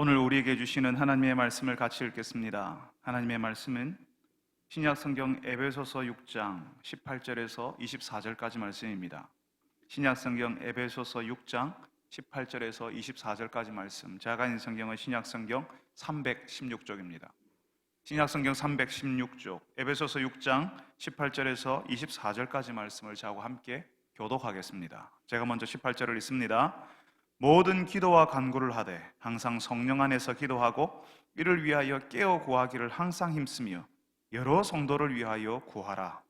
오늘 우리에게 주시는 하나님의 말씀을 같이 읽겠습니다. 하나님의 말씀은 신약 성경 에베소서 6장 18절에서 24절까지 말씀입니다. 신약 성경 에베소서 6장 18절에서 24절까지 말씀. 제가 있는 성경은 신약 성경 316쪽입니다. 신약 성경 316쪽 에베소서 6장 18절에서 24절까지 말씀을 저하고 함께 교독하겠습니다. 제가 먼저 18절을 읽습니다. 모든 기도와 간구를 하되 항상 성령 안에서 기도하고 이를 위하여 깨어 구하기를 항상 힘쓰며 여러 성도를 위하여 구하라.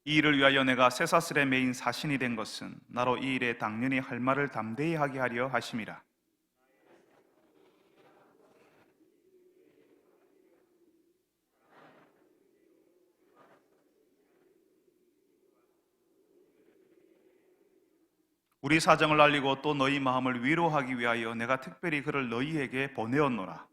이 일을 위하여 내가 쇠사슬에 매인 사신이 된 것은 나로 이 일에 당연히 할 말을 담대히 하게 하려 하심이라. 우리 사정을 알리고 또 너희 마음을 위로하기 위하여 내가 특별히 그를 너희에게 보내었노라.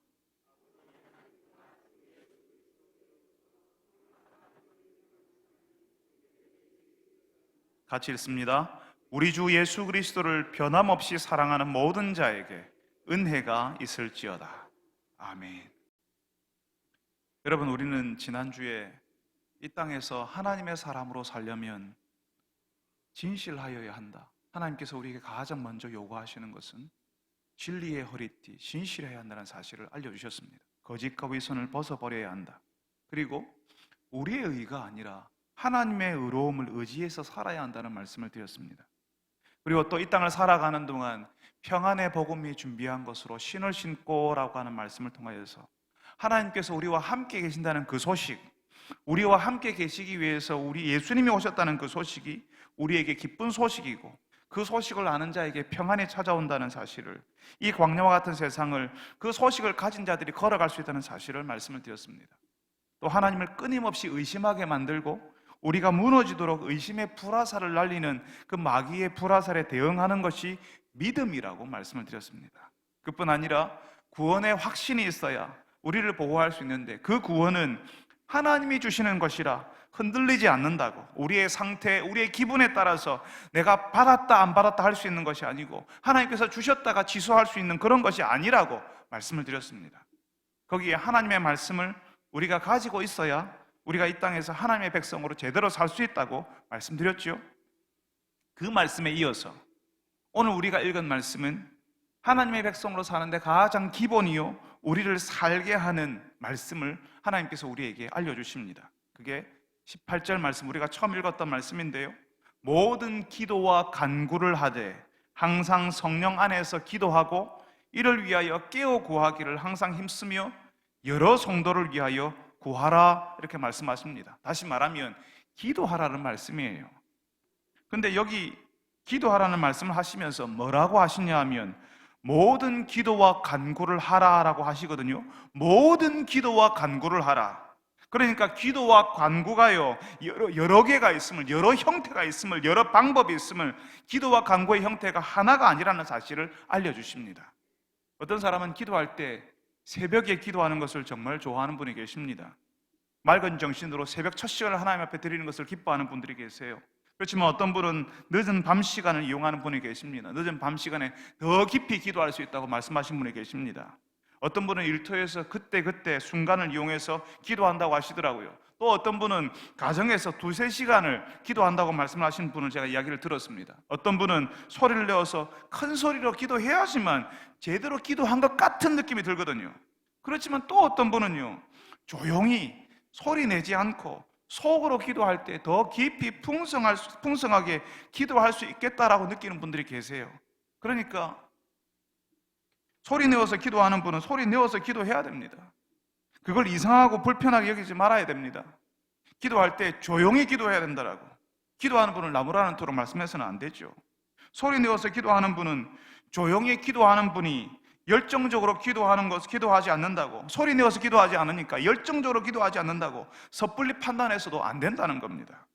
같이 읽습니다. 우리 주 예수 그리스도를 변함없이 사랑하는 모든 자에게 은혜가 있을지어다. 아멘. 여러분, 우리는 지난주에 이 땅에서 하나님의 사람으로 살려면 진실하여야 한다. 하나님께서 우리에게 가장 먼저 요구하시는 것은 진리의 허리띠, 진실해야 한다는 사실을 알려주셨습니다. 거짓과 위선을 벗어버려야 한다. 그리고 우리의 의가 아니라 하나님의 의로움을 의지해서 살아야 한다는 말씀을 드렸습니다. 그리고 또 이 땅을 살아가는 동안 평안의 복음이 준비한 것으로 신을 신고라고 하는 말씀을 통하여서 하나님께서 우리와 함께 계신다는 그 소식, 우리와 함께 계시기 위해서 우리 예수님이 오셨다는 그 소식이 우리에게 기쁜 소식이고 그 소식을 아는 자에게 평안이 찾아온다는 사실을, 이 광야와 같은 세상을 그 소식을 가진 자들이 걸어갈 수 있다는 사실을 말씀을 드렸습니다. 또 하나님을 끊임없이 의심하게 만들고 우리가 무너지도록 의심의 불화살을 날리는 그 마귀의 불화살에 대응하는 것이 믿음이라고 말씀을 드렸습니다. 그뿐 아니라 구원의 확신이 있어야 우리를 보호할 수 있는데 그 구원은 하나님이 주시는 것이라 흔들리지 않는다고, 우리의 상태, 우리의 기분에 따라서 내가 받았다 안 받았다 할 수 있는 것이 아니고 하나님께서 주셨다가 취소할 수 있는 그런 것이 아니라고 말씀을 드렸습니다. 거기에 하나님의 말씀을 우리가 가지고 있어야 우리가 이 땅에서 하나님의 백성으로 제대로 살 수 있다고 말씀드렸죠. 그 말씀에 이어서 오늘 우리가 읽은 말씀은 하나님의 백성으로 사는데 가장 기본이요 우리를 살게 하는 말씀을 하나님께서 우리에게 알려주십니다. 그게 18절 말씀, 우리가 처음 읽었던 말씀인데요, 모든 기도와 간구를 하되 항상 성령 안에서 기도하고 이를 위하여 깨어 구하기를 항상 힘쓰며 여러 성도를 위하여 구하라, 이렇게 말씀하십니다. 다시 말하면 기도하라는 말씀이에요. 근데 여기 기도하라는 말씀을 하시면서 뭐라고 하시냐 하면 모든 기도와 간구를 하라라고 하시거든요. 모든 기도와 간구를 하라. 그러니까 기도와 간구가요 여러 개가 있음을, 여러 형태가 있음을, 여러 방법이 있음을, 기도와 간구의 형태가 하나가 아니라는 사실을 알려주십니다. 어떤 사람은 기도할 때 새벽에 기도하는 것을 정말 좋아하는 분이 계십니다. 맑은 정신으로 새벽 첫 시간을 하나님 앞에 드리는 것을 기뻐하는 분들이 계세요. 그렇지만 어떤 분은 늦은 밤 시간을 이용하는 분이 계십니다. 늦은 밤 시간에 더 깊이 기도할 수 있다고 말씀하신 분이 계십니다. 어떤 분은 일터에서 그때 순간을 이용해서 기도한다고 하시더라고요. 또 어떤 분은 가정에서 2-3시간을 기도한다고 말씀하신 분을 제가 이야기를 들었습니다. 어떤 분은 소리를 내어서 큰 소리로 기도해야지만 제대로 기도한 것 같은 느낌이 들거든요. 그렇지만 또 어떤 분은요 조용히 소리 내지 않고 속으로 기도할 때 더 깊이 풍성하게 기도할 수 있겠다라고 느끼는 분들이 계세요. 그러니까 소리 내어서 기도하는 분은 소리 내어서 기도해야 됩니다. 그걸 이상하고 불편하게 여기지 말아야 됩니다. 기도할 때 조용히 기도해야 된다라고. 기도하는 분을 나무라는 토로 말씀해서는 안 되죠. 소리 내어서 기도하는 분은 조용히 기도하는 분이 열정적으로 기도하지 않는다고, 소리 내어서 기도하지 않으니까 열정적으로 기도하지 않는다고 섣불리 판단해서도 안 된다는 겁니다.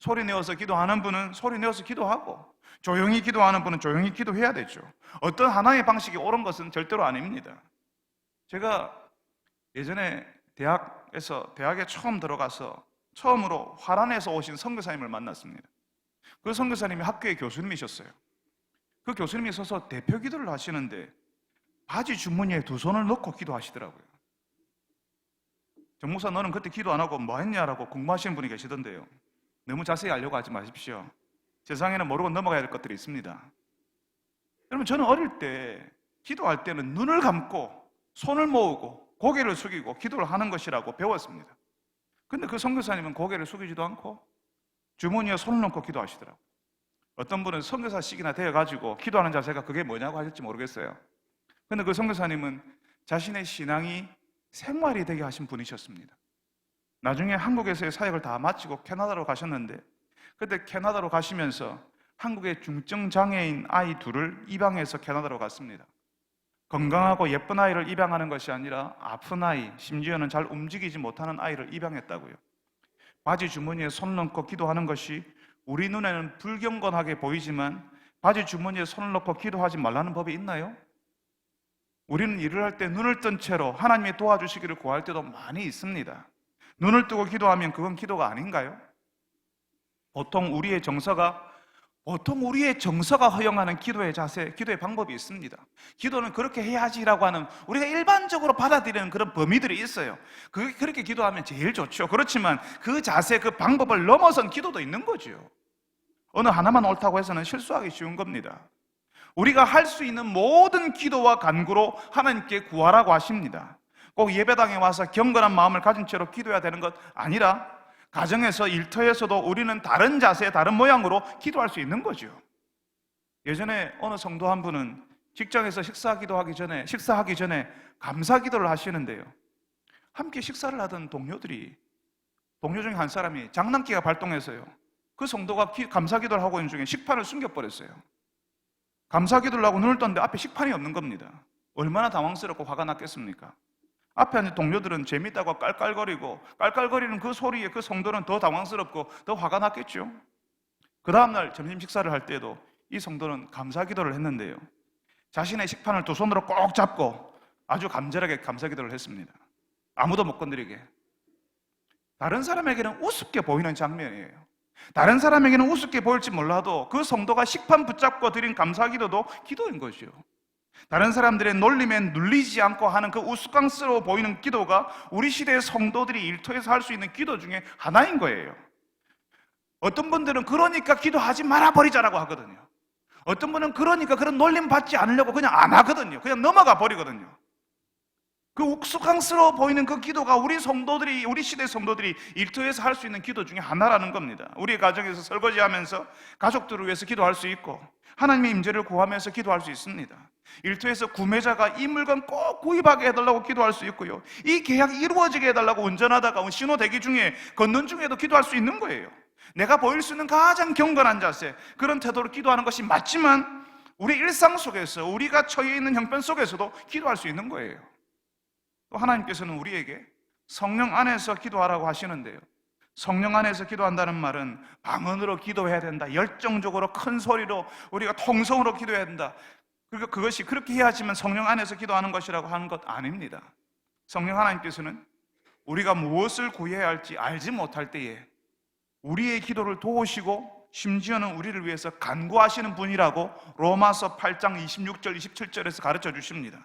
소리 내어서 기도하는 분은 소리 내어서 기도하고 조용히 기도하는 분은 조용히 기도해야 되죠. 어떤 하나의 방식이 옳은 것은 절대로 아닙니다. 제가 예전에 대학에 처음 들어가서 처음으로 화란에서 오신 선교사님을 만났습니다. 그 선교사님이 학교의 교수님이셨어요. 그 교수님이 서서 대표 기도를 하시는데 바지 주머니에 두 손을 넣고 기도하시더라고요. 정 목사, 너는 그때 기도 안 하고 뭐 했냐라고 궁금하시는 분이 계시던데요. 너무 자세히 알려고 하지 마십시오. 세상에는 모르고 넘어가야 될 것들이 있습니다. 여러분, 저는 어릴 때 기도할 때는 눈을 감고 손을 모으고 고개를 숙이고 기도를 하는 것이라고 배웠습니다. 근데 그 선교사님은 고개를 숙이지도 않고 주머니에 손을 넣고 기도하시더라고요. 어떤 분은 선교사식이나 되어가지고 기도하는 자세가 그게 뭐냐고 하실지 모르겠어요. 근데 그 선교사님은 자신의 신앙이 생활이 되게 하신 분이셨습니다. 나중에 한국에서의 사역을 다 마치고 캐나다로 가셨는데, 그때 캐나다로 가시면서 한국의 중증장애인 아이 둘을 입양해서 캐나다로 갔습니다. 건강하고 예쁜 아이를 입양하는 것이 아니라 아픈 아이, 심지어는 잘 움직이지 못하는 아이를 입양했다고요. 바지 주머니에 손 넣고 기도하는 것이 우리 눈에는 불경건하게 보이지만 바지 주머니에 손을 넣고 기도하지 말라는 법이 있나요? 우리는 일을 할 때 눈을 뜬 채로 하나님이 도와주시기를 구할 때도 많이 있습니다. 눈을 뜨고 기도하면 그건 기도가 아닌가요? 보통 우리의 정서가 허용하는 기도의 자세, 기도의 방법이 있습니다. 기도는 그렇게 해야지라고 하는 우리가 일반적으로 받아들이는 그런 범위들이 있어요. 그렇게 기도하면 제일 좋죠. 그렇지만 그 자세, 그 방법을 넘어선 기도도 있는 거죠. 어느 하나만 옳다고 해서는 실수하기 쉬운 겁니다. 우리가 할 수 있는 모든 기도와 간구로 하나님께 구하라고 하십니다. 꼭 예배당에 와서 경건한 마음을 가진 채로 기도해야 되는 것 아니라 가정에서, 일터에서도 우리는 다른 자세, 다른 모양으로 기도할 수 있는 거죠. 예전에 어느 성도 한 분은 직장에서 식사하기 전에 감사 기도를 하시는데요. 함께 식사를 하던 동료 중에 한 사람이 장난기가 발동해서요. 그 성도가 감사 기도를 하고 있는 중에 식판을 숨겨버렸어요. 감사 기도를 하고 눈을 떴는데 앞에 식판이 없는 겁니다. 얼마나 당황스럽고 화가 났겠습니까? 앞에 앉은 동료들은 재밌다고 깔깔거리는 그 소리에 그 성도는 더 당황스럽고 더 화가 났겠죠. 그 다음날 점심 식사를 할 때도 이 성도는 감사 기도를 했는데요, 자신의 식판을 두 손으로 꼭 잡고 아주 간절하게 감사 기도를 했습니다. 아무도 못 건드리게. 다른 사람에게는 우습게 보이는 장면이에요. 다른 사람에게는 우습게 보일지 몰라도 그 성도가 식판 붙잡고 드린 감사 기도도 기도인 것이요. 다른 사람들의 놀림에 눌리지 않고 하는 그 우스꽝스러워 보이는 기도가 우리 시대의 성도들이 일터에서 할 수 있는 기도 중에 하나인 거예요. 어떤 분들은 그러니까 기도하지 말아버리자라고 하거든요. 어떤 분은 그러니까 그런 놀림 받지 않으려고 그냥 안 하거든요. 그냥 넘어가 버리거든요. 그 우스꽝스러워 보이는 그 기도가 우리 시대 성도들이 일터에서 할 수 있는 기도 중에 하나라는 겁니다. 우리 가정에서 설거지하면서 가족들을 위해서 기도할 수 있고, 하나님의 임재를 구하면서 기도할 수 있습니다. 일터에서 구매자가 이 물건 꼭 구입하게 해달라고 기도할 수 있고요, 이 계약이 이루어지게 해달라고 운전하다가 신호 대기 중에 걷는 중에도 기도할 수 있는 거예요. 내가 보일 수 있는 가장 경건한 자세, 그런 태도로 기도하는 것이 맞지만 우리 일상 속에서, 우리가 처해 있는 형편 속에서도 기도할 수 있는 거예요. 또 하나님께서는 우리에게 성령 안에서 기도하라고 하시는데요, 성령 안에서 기도한다는 말은 방언으로 기도해야 된다, 열정적으로 큰 소리로 우리가 통성으로 기도해야 된다, 그리고 그것이 그렇게 해야지만 성령 안에서 기도하는 것이라고 하는 것 아닙니다. 성령 하나님께서는 우리가 무엇을 구해야 할지 알지 못할 때에 우리의 기도를 도우시고 심지어는 우리를 위해서 간구하시는 분이라고 로마서 8장 26절 27절에서 가르쳐 주십니다.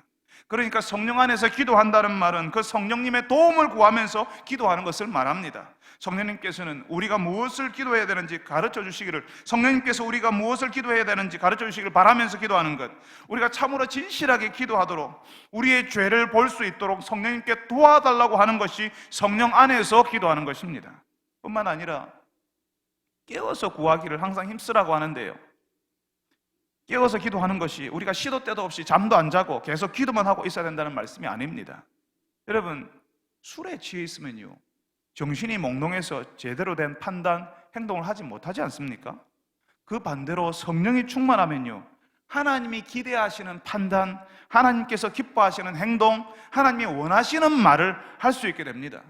그러니까 성령 안에서 기도한다는 말은 그 성령님의 도움을 구하면서 기도하는 것을 말합니다. 성령님께서는 우리가 무엇을 기도해야 되는지 가르쳐 주시기를, 성령님께서 우리가 무엇을 기도해야 되는지 가르쳐 주시기를 바라면서 기도하는 것, 우리가 참으로 진실하게 기도하도록, 우리의 죄를 볼 수 있도록 성령님께 도와달라고 하는 것이 성령 안에서 기도하는 것입니다. 뿐만 아니라 깨워서 구하기를 항상 힘쓰라고 하는데요, 깨워서 기도하는 것이 우리가 시도 때도 없이 잠도 안 자고 계속 기도만 하고 있어야 된다는 말씀이 아닙니다. 여러분, 술에 취해 있으면요, 정신이 몽롱해서 제대로 된 판단, 행동을 하지 못하지 않습니까? 그 반대로 성령이 충만하면요, 하나님이 기대하시는 판단, 하나님께서 기뻐하시는 행동, 하나님이 원하시는 말을 할 수 있게 됩니다.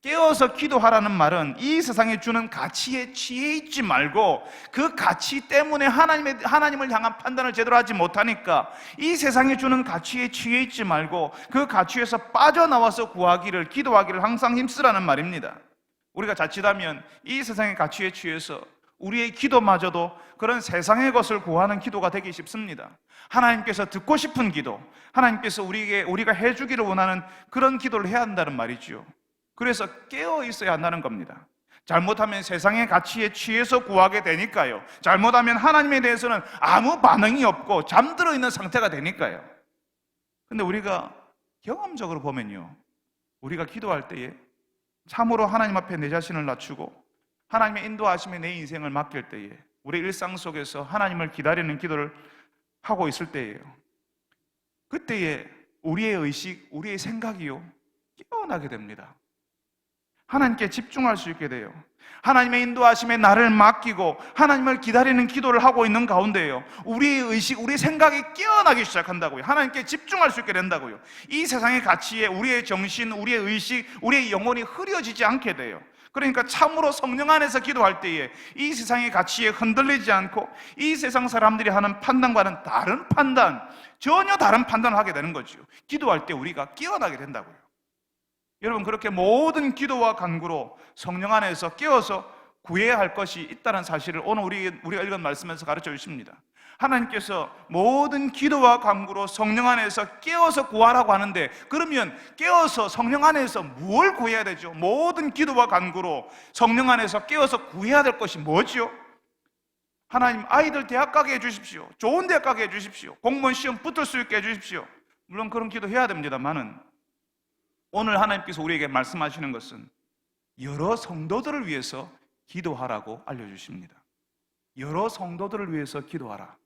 깨어서 기도하라는 말은 이 세상에 주는 가치에 취해 있지 말고, 그 가치 때문에 하나님을 향한 판단을 제대로 하지 못하니까 이 세상에 주는 가치에 취해 있지 말고 그 가치에서 빠져나와서 기도하기를 항상 힘쓰라는 말입니다. 우리가 자칫하면 이 세상의 가치에 취해서 우리의 기도마저도 그런 세상의 것을 구하는 기도가 되기 쉽습니다. 하나님께서 듣고 싶은 기도, 하나님께서 우리가 해주기를 원하는 그런 기도를 해야 한다는 말이죠. 그래서 깨어 있어야 한다는 겁니다. 잘못하면 세상의 가치에 취해서 구하게 되니까요. 잘못하면 하나님에 대해서는 아무 반응이 없고 잠들어 있는 상태가 되니까요. 근데 우리가 경험적으로 보면요, 우리가 기도할 때에 참으로 하나님 앞에 내 자신을 낮추고 하나님의 인도하심에 내 인생을 맡길 때에, 우리 일상 속에서 하나님을 기다리는 기도를 하고 있을 때예요. 그때에 우리의 의식, 우리의 생각이요, 깨어나게 됩니다. 하나님께 집중할 수 있게 돼요. 하나님의 인도하심에 나를 맡기고 하나님을 기다리는 기도를 하고 있는 가운데에요, 우리의 의식, 우리의 생각이 깨어나기 시작한다고요. 하나님께 집중할 수 있게 된다고요. 이 세상의 가치에 우리의 정신, 우리의 의식, 우리의 영혼이 흐려지지 않게 돼요. 그러니까 참으로 성령 안에서 기도할 때에 이 세상의 가치에 흔들리지 않고 이 세상 사람들이 하는 판단과는 다른 판단, 전혀 다른 판단을 하게 되는 거죠. 기도할 때 우리가 깨어나게 된다고요. 여러분, 그렇게 모든 기도와 간구로 성령 안에서 깨어서 구해야 할 것이 있다는 사실을 오늘 우리가 읽은 말씀에서 가르쳐 주십니다. 하나님께서 모든 기도와 간구로 성령 안에서 깨어서 구하라고 하는데, 그러면 깨어서 성령 안에서 뭘 구해야 되죠? 모든 기도와 간구로 성령 안에서 깨어서 구해야 될 것이 뭐지요? 하나님, 아이들 대학 가게 해주십시오. 좋은 대학 가게 해주십시오. 공무원 시험 붙을 수 있게 해주십시오. 물론 그런 기도 해야 됩니다만은, 오늘 하나님께서 우리에게 말씀하시는 것은 여러 성도들을 위해서 기도하라고 알려주십니다. 여러 성도들을 위해서 기도하라.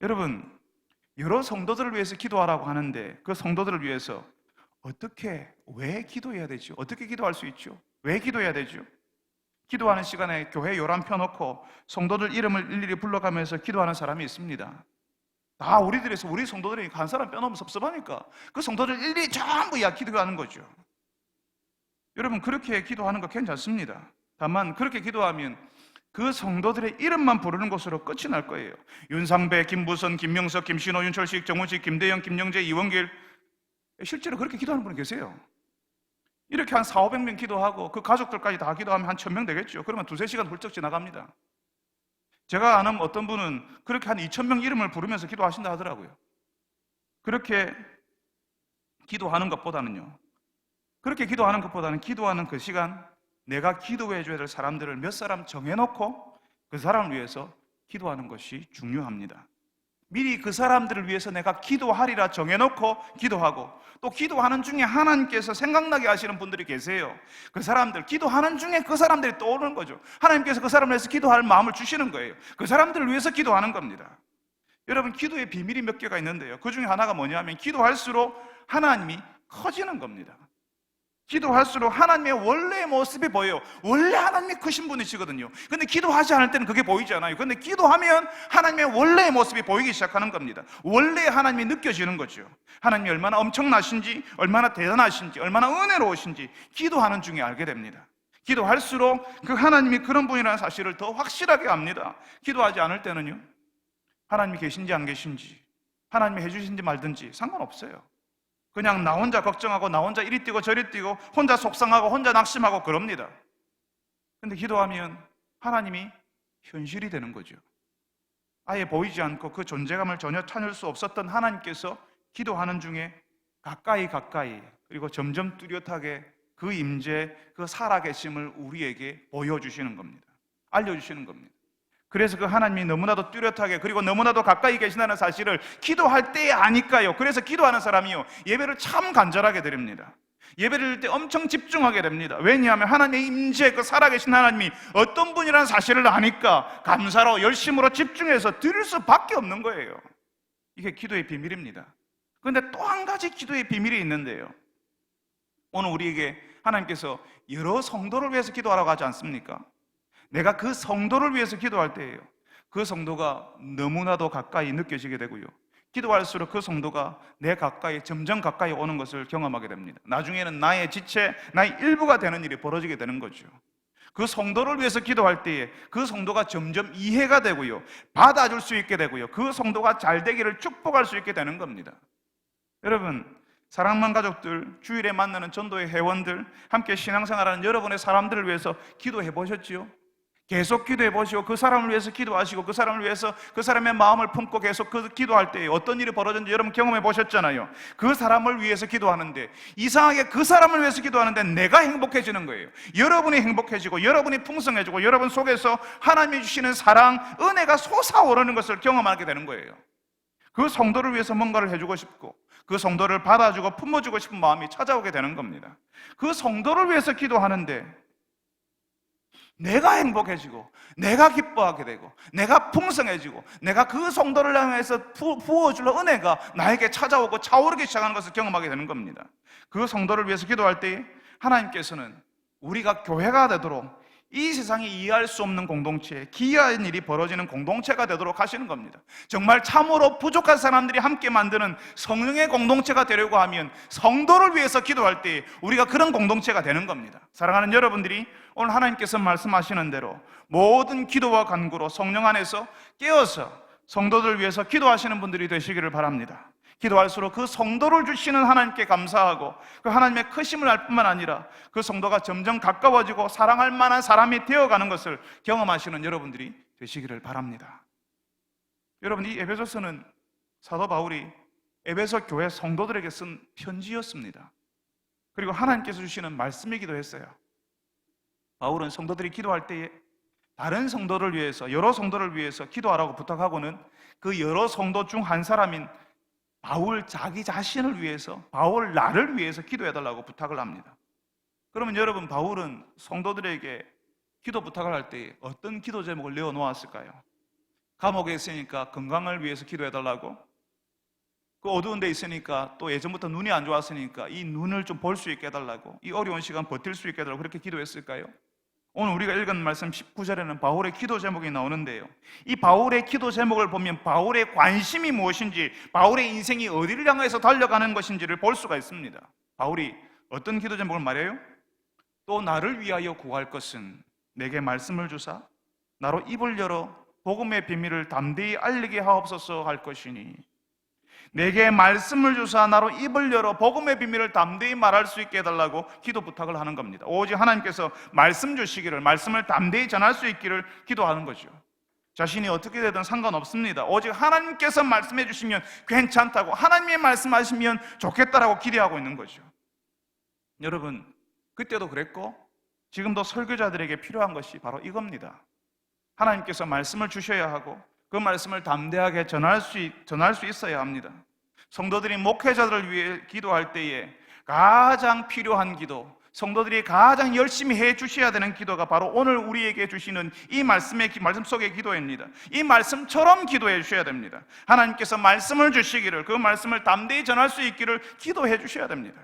여러분, 여러 성도들을 위해서 기도하라고 하는데, 그 성도들을 위해서 어떻게, 왜 기도해야 되죠? 어떻게 기도할 수 있죠? 왜 기도해야 되죠? 기도하는 시간에 교회 요람 펴놓고 성도들 이름을 일일이 불러가면서 기도하는 사람이 있습니다. 다 우리들에서, 우리 성도들이 한 사람 빼놓으면 섭섭하니까 그 성도들 일일이 전부 기도하는 거죠. 여러분, 그렇게 기도하는 거 괜찮습니다. 다만 그렇게 기도하면 그 성도들의 이름만 부르는 것으로 끝이 날 거예요. 윤상배, 김부선, 김명석, 김신호, 윤철식, 정우식, 김대영, 김영재, 이원길, 실제로 그렇게 기도하는 분이 계세요. 이렇게 한 400~500명 기도하고 그 가족들까지 다 기도하면 한 1000명 되겠죠. 그러면 2~3시간 훌쩍 지나갑니다. 제가 아는 어떤 분은 그렇게 한 2000명 이름을 부르면서 기도하신다 하더라고요. 그렇게 기도하는 것보다는 기도하는 그 시간, 내가 기도해 줘야 될 사람들을 몇 사람 정해놓고 그 사람을 위해서 기도하는 것이 중요합니다. 미리 그 사람들을 위해서 내가 기도하리라 정해놓고 기도하고, 또 기도하는 중에 하나님께서 생각나게 하시는 분들이 계세요. 그 사람들, 기도하는 중에 그 사람들이 떠오르는 거죠. 하나님께서 그 사람을 위해서 기도할 마음을 주시는 거예요. 그 사람들을 위해서 기도하는 겁니다. 여러분, 기도의 비밀이 몇 개가 있는데요, 그 중에 하나가 뭐냐면 기도할수록 하나님이 커지는 겁니다. 기도할수록 하나님의 원래의 모습이 보여요. 원래 하나님이 크신 분이시거든요. 근데 기도하지 않을 때는 그게 보이지 않아요. 근데 기도하면 하나님의 원래의 모습이 보이기 시작하는 겁니다. 원래 하나님이 느껴지는 거죠. 하나님이 얼마나 엄청나신지, 얼마나 대단하신지, 얼마나 은혜로우신지 기도하는 중에 알게 됩니다. 기도할수록 그 하나님이 그런 분이라는 사실을 더 확실하게 압니다. 기도하지 않을 때는요, 하나님이 계신지 안 계신지, 하나님이 해주신지 말든지 상관없어요. 그냥 나 혼자 걱정하고 나 혼자 이리 뛰고 저리 뛰고 혼자 속상하고 혼자 낙심하고 그럽니다. 근데 기도하면 하나님이 현실이 되는 거죠. 아예 보이지 않고 그 존재감을 전혀 찾을 수 없었던 하나님께서 기도하는 중에 가까이 그리고 점점 뚜렷하게 그 임재, 그 살아계심을 우리에게 보여주시는 겁니다. 알려주시는 겁니다. 그래서 그 하나님이 너무나도 뚜렷하게, 그리고 너무나도 가까이 계신다는 사실을 기도할 때 아니까요. 그래서 기도하는 사람이요, 예배를 참 간절하게 드립니다. 예배를 드릴 때 엄청 집중하게 됩니다. 왜냐하면 하나님의 임재, 그 살아계신 하나님이 어떤 분이라는 사실을 아니까 감사로 열심으로 집중해서 드릴 수밖에 없는 거예요. 이게 기도의 비밀입니다. 그런데 또 한 가지 기도의 비밀이 있는데요, 오늘 우리에게 하나님께서 여러 성도를 위해서 기도하라고 하지 않습니까? 내가 그 성도를 위해서 기도할 때예요, 그 성도가 너무나도 가까이 느껴지게 되고요, 기도할수록 그 성도가 내 가까이, 점점 가까이 오는 것을 경험하게 됩니다. 나중에는 나의 지체, 나의 일부가 되는 일이 벌어지게 되는 거죠. 그 성도를 위해서 기도할 때에 그 성도가 점점 이해가 되고요, 받아줄 수 있게 되고요, 그 성도가 잘 되기를 축복할 수 있게 되는 겁니다. 여러분, 사랑하는 가족들, 주일에 만나는 전도의 회원들, 함께 신앙생활하는 여러분의 사람들을 위해서 기도해 보셨지요? 계속 기도해 보시고 그 사람을 위해서 기도하시고 그 사람을 위해서 그 사람의 마음을 품고 계속 그 기도할 때 어떤 일이 벌어졌는지 여러분 경험해 보셨잖아요. 그 사람을 위해서 기도하는데, 이상하게 그 사람을 위해서 기도하는데 내가 행복해지는 거예요. 여러분이 행복해지고 여러분이 풍성해지고 여러분 속에서 하나님이 주시는 사랑, 은혜가 솟아오르는 것을 경험하게 되는 거예요. 그 성도를 위해서 뭔가를 해주고 싶고 그 성도를 받아주고 품어주고 싶은 마음이 찾아오게 되는 겁니다. 그 성도를 위해서 기도하는데 내가 행복해지고 내가 기뻐하게 되고 내가 풍성해지고 내가 그 성도를 향해서 부어줄 은혜가 나에게 찾아오고 차오르기 시작하는 것을 경험하게 되는 겁니다. 그 성도를 위해서 기도할 때 하나님께서는 우리가 교회가 되도록 이 세상이 이해할 수 없는 공동체, 기이한 일이 벌어지는 공동체가 되도록 하시는 겁니다. 정말 참으로 부족한 사람들이 함께 만드는 성령의 공동체가 되려고 하면 성도를 위해서 기도할 때 우리가 그런 공동체가 되는 겁니다. 사랑하는 여러분들이 오늘 하나님께서 말씀하시는 대로 모든 기도와 간구로 성령 안에서 깨어서 성도들 위해서 기도하시는 분들이 되시기를 바랍니다. 기도할수록 그 성도를 주시는 하나님께 감사하고 그 하나님의 크심을 알 뿐만 아니라 그 성도가 점점 가까워지고 사랑할 만한 사람이 되어가는 것을 경험하시는 여러분들이 되시기를 바랍니다. 여러분, 이 에베소서는 사도 바울이 에베소 교회 성도들에게 쓴 편지였습니다. 그리고 하나님께서 주시는 말씀이기도 했어요. 바울은 성도들이 기도할 때에 다른 성도를 위해서, 여러 성도를 위해서 기도하라고 부탁하고는 그 여러 성도 중 한 사람인 바울 자기 자신을 위해서, 바울 나를 위해서 기도해달라고 부탁을 합니다. 그러면 여러분, 바울은 성도들에게 기도 부탁을 할 때 어떤 기도 제목을 내어놓았을까요? 감옥에 있으니까 건강을 위해서 기도해달라고, 그 어두운 데 있으니까 또 예전부터 눈이 안 좋았으니까 이 눈을 좀 볼 수 있게 해달라고, 이 어려운 시간 버틸 수 있게 해달라고 그렇게 기도했을까요? 오늘 우리가 읽은 말씀 19절에는 바울의 기도 제목이 나오는데요, 이 바울의 기도 제목을 보면 바울의 관심이 무엇인지, 바울의 인생이 어디를 향해서 달려가는 것인지를 볼 수가 있습니다. 바울이 어떤 기도 제목을 말해요? 또 나를 위하여 구할 것은 내게 말씀을 주사 나로 입을 열어 복음의 비밀을 담대히 알리게 하옵소서 할 것이니, 내게 말씀을 주사 나로 입을 열어 복음의 비밀을 담대히 말할 수 있게 해달라고 기도 부탁을 하는 겁니다. 오직 하나님께서 말씀 주시기를, 말씀을 담대히 전할 수 있기를 기도하는 거죠. 자신이 어떻게 되든 상관없습니다. 오직 하나님께서 말씀해 주시면 괜찮다고, 하나님이 말씀하시면 좋겠다라고 기대하고 있는 거죠. 여러분, 그때도 그랬고 지금도 설교자들에게 필요한 것이 바로 이겁니다. 하나님께서 말씀을 주셔야 하고 그 말씀을 담대하게 전할 수 있어야 합니다. 성도들이 목회자들을 위해 기도할 때에 가장 필요한 기도, 성도들이 가장 열심히 해 주셔야 되는 기도가 바로 오늘 우리에게 주시는 이 말씀 속의 기도입니다. 이 말씀처럼 기도해 주셔야 됩니다. 하나님께서 말씀을 주시기를, 그 말씀을 담대히 전할 수 있기를 기도해 주셔야 됩니다.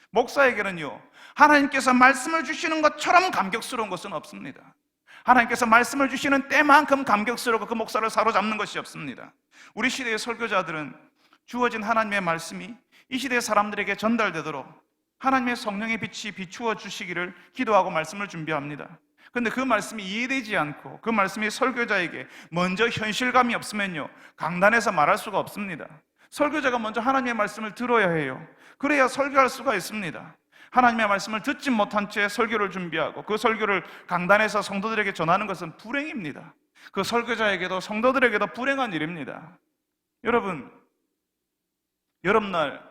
목사에게는요, 하나님께서 말씀을 주시는 것처럼 감격스러운 것은 없습니다. 하나님께서 말씀을 주시는 때만큼 감격스럽고 그 목사를 사로잡는 것이 없습니다. 우리 시대의 설교자들은 주어진 하나님의 말씀이 이 시대의 사람들에게 전달되도록 하나님의 성령의 빛이 비추어 주시기를 기도하고 말씀을 준비합니다. 그런데 그 말씀이 이해되지 않고 그 말씀이 설교자에게 먼저 현실감이 없으면요, 강단에서 말할 수가 없습니다. 설교자가 먼저 하나님의 말씀을 들어야 해요. 그래야 설교할 수가 있습니다. 하나님의 말씀을 듣지 못한 채 설교를 준비하고 그 설교를 강단에서 성도들에게 전하는 것은 불행입니다. 그 설교자에게도 성도들에게도 불행한 일입니다. 여러분, 여름날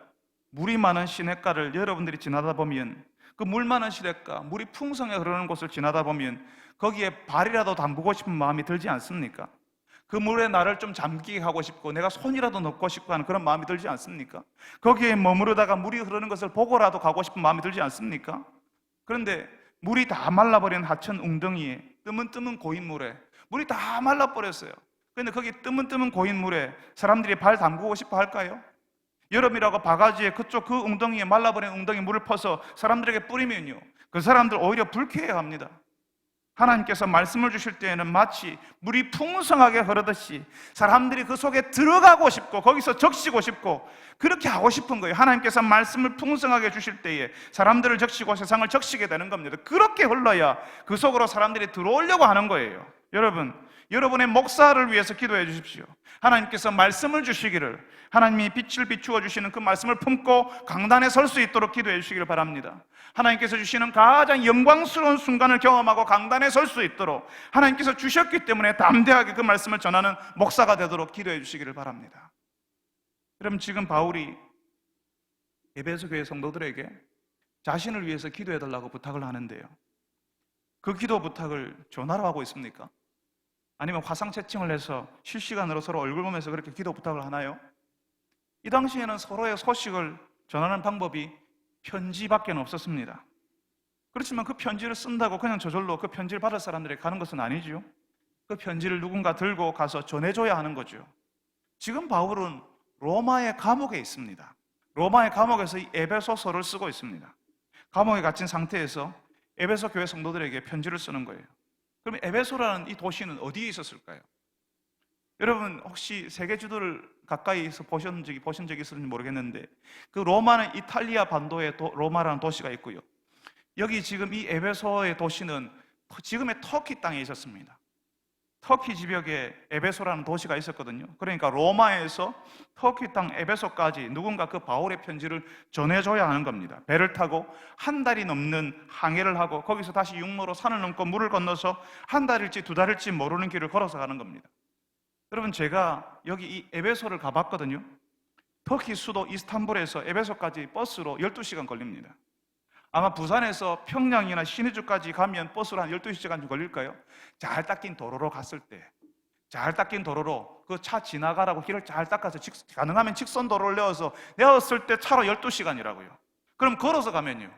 물이 많은 시냇가를 여러분들이 지나다 보면, 그 물 많은 시냇가, 물이 풍성하게 흐르는 곳을 지나다 보면 거기에 발이라도 담그고 싶은 마음이 들지 않습니까? 그 물에 나를 좀 잠기게 하고 싶고 내가 손이라도 넣고 싶고 하는 그런 마음이 들지 않습니까? 거기에 머무르다가 물이 흐르는 것을 보고라도 가고 싶은 마음이 들지 않습니까? 그런데 물이 다 말라버린 하천 웅덩이에, 뜨문뜨문 고인 물에 물이 다 말라버렸어요. 그런데 거기 뜨문뜨문 고인 물에 사람들이 발 담그고 싶어 할까요? 여름이라고 바가지에 그쪽 그 웅덩이에, 말라버린 웅덩이에 물을 퍼서 사람들에게 뿌리면요, 그 사람들 오히려 불쾌해합니다. 하나님께서 말씀을 주실 때에는 마치 물이 풍성하게 흐르듯이 사람들이 그 속에 들어가고 싶고 거기서 적시고 싶고 그렇게 하고 싶은 거예요. 하나님께서 말씀을 풍성하게 주실 때에 사람들을 적시고 세상을 적시게 되는 겁니다. 그렇게 흘러야 그 속으로 사람들이 들어오려고 하는 거예요. 여러분, 여러분의 목사를 위해서 기도해 주십시오. 하나님께서 말씀을 주시기를, 하나님이 빛을 비추어 주시는 그 말씀을 품고 강단에 설 수 있도록 기도해 주시기를 바랍니다. 하나님께서 주시는 가장 영광스러운 순간을 경험하고 강단에 설 수 있도록 하나님께서 주셨기 때문에 담대하게 그 말씀을 전하는 목사가 되도록 기도해 주시기를 바랍니다. 여러분, 지금 바울이 에베소 교회 성도들에게 자신을 위해서 기도해 달라고 부탁을 하는데요, 그 기도 부탁을 전화로 하고 있습니까? 아니면 화상 채팅을 해서 실시간으로 서로 얼굴 보면서 그렇게 기도 부탁을 하나요? 이 당시에는 서로의 소식을 전하는 방법이 편지밖에 없었습니다. 그렇지만 그 편지를 쓴다고 그냥 저절로 그 편지를 받을 사람들에게 가는 것은 아니죠. 그 편지를 누군가 들고 가서 전해줘야 하는 거죠. 지금 바울은 로마의 감옥에 있습니다. 로마의 감옥에서 이 에베소서를 쓰고 있습니다. 감옥에 갇힌 상태에서 에베소 교회 성도들에게 편지를 쓰는 거예요. 그럼 에베소라는 이 도시는 어디에 있었을까요? 여러분, 혹시 세계 지도를 가까이서 보신 적이 있을지 모르겠는데, 그 로마는 이탈리아 반도에 로마라는 도시가 있고요, 여기 지금 이 에베소의 도시는 지금의 터키 땅에 있었습니다. 터키 지역에 에베소라는 도시가 있었거든요. 그러니까 로마에서 터키 땅 에베소까지 누군가 그 바울의 편지를 전해줘야 하는 겁니다. 배를 타고 한 달이 넘는 항해를 하고 거기서 다시 육로로 산을 넘고 물을 건너서 한 달일지 두 달일지 모르는 길을 걸어서 가는 겁니다. 여러분, 제가 여기 이 에베소를 가봤거든요. 터키 수도 이스탄불에서 에베소까지 버스로 12시간 걸립니다. 아마 부산에서 평양이나 신의주까지 가면 버스로 한 12시간 걸릴까요? 잘 닦인 도로로 갔을 때, 잘 닦인 도로로 그 차 지나가라고 길을 잘 닦아서 가능하면 직선 도로를 내었을 때 차로 12시간이라고요. 그럼 걸어서 가면요,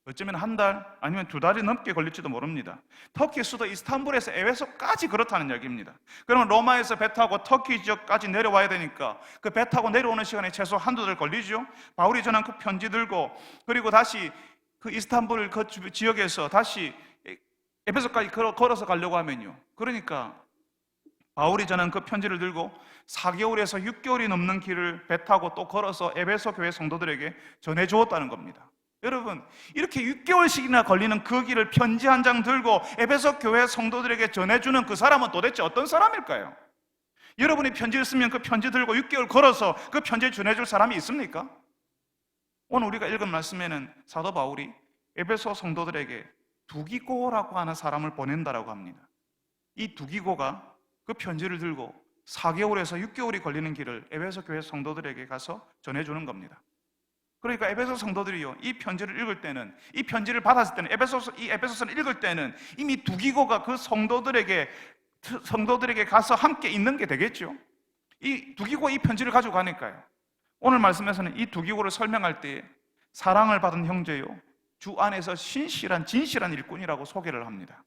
어쩌면 한 달 아니면 두 달이 넘게 걸릴지도 모릅니다. 터키 수도 이스탄불에서 에베소까지 그렇다는 이야기입니다. 그러면 로마에서 배 타고 터키 지역까지 내려와야 되니까 그 배 타고 내려오는 시간에 최소 한두 달 걸리죠. 바울이 전한 그 편지 들고 그리고 다시 그 이스탄불 그 지역에서 다시 에베소까지 걸어서 가려고 하면요, 그러니까 바울이 전한 그 편지를 들고 4개월에서 6개월이 넘는 길을 배 타고 또 걸어서 에베소 교회 성도들에게 전해주었다는 겁니다. 여러분, 이렇게 6개월씩이나 걸리는 그 길을 편지 한 장 들고 에베소 교회 성도들에게 전해주는 그 사람은 도대체 어떤 사람일까요? 여러분이 편지를 쓰면 그 편지 들고 6개월 걸어서 그 편지를 전해줄 사람이 있습니까? 오늘 우리가 읽은 말씀에는 사도 바울이 에베소 성도들에게 두기고라고 하는 사람을 보낸다라고 합니다. 이 두기고가 그 편지를 들고 4개월에서 6개월이 걸리는 길을 에베소 교회 성도들에게 가서 전해주는 겁니다. 그러니까 에베소 성도들이요, 이 편지를 읽을 때는, 이 편지를 받았을 때는, 이 에베소서를 읽을 때는 이미 두기고가 그 성도들에게 가서 함께 있는 게 되겠죠. 이 두기고 이 편지를 가지고 가니까요. 오늘 말씀에서는 이 두기고를 설명할 때 사랑을 받은 형제요, 주 안에서 진실한 일꾼이라고 소개를 합니다.